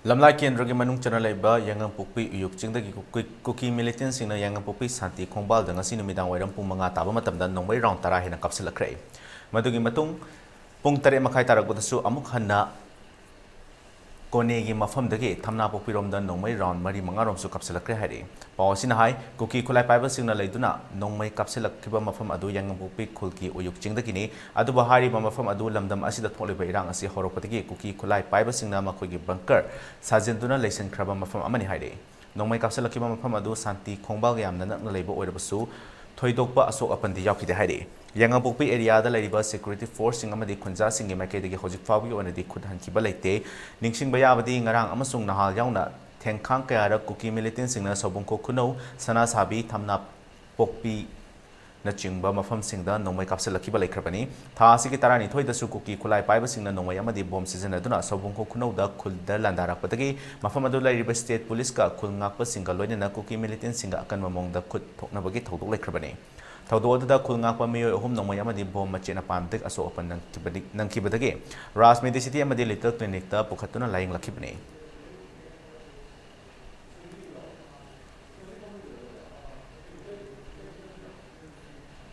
lamlai kendra gi manung chana laiba yangang pokpi uyuk chingda gi kuki militant singna yangang pokpi santi khongbal da ngasi numidang wairam pung manga taba matamda nongbai round tara hena kapsilakrai madugi matung pung tare makai tarakbodasu amuk hanna Konegi mafam dagi thamna pokpirom da nongmai round mari mangarom su kapsilakre hari pawsina hai kuki khulai paiba singna leiduna nongmai kapsilakkiba mafam adu yangang pokpi khulki uyuk chingdagi ni adu bahari mafam adu lamdam asida tholiba irang asi horopatagi kuki khulai paiba singna makoigi bunker sajenduna leisen kraba mafam amani hari nongmai kapsilakkiba mafam adu santi khongbal yamna nakna leiba oirabasu thoidokpa asok apandi yaukide hari yangang pokpi area da laiba security force sing amadi khunja singi maikei hojik fawi onadi khud hankiba leite ningsing bayabadi ngarang amasung nahal yauna thengkhang kayara kuki militant singna sobungko khuno sana sabi thamna pokpi na chingba mafam singda nongmai kapsalakiba laikhrabani tha asigi tarani thoida su kuki khulai paiba singna nongmai amadi bom season aduna sobungko khuno da khulda landarakpatagi mafam adu laiba state police ka khulngakpa singa loinena kuki militant singa akan mamong da khud thoknabagi thodok laikhrabani Taudoda Kulngakpa Mio Hum Nongmay Amadi Bom Machina Pamtik Aso Open Nangkibadagi Ras Medicity Amadi Little Clinic da Pukatuna Lying Lakibani.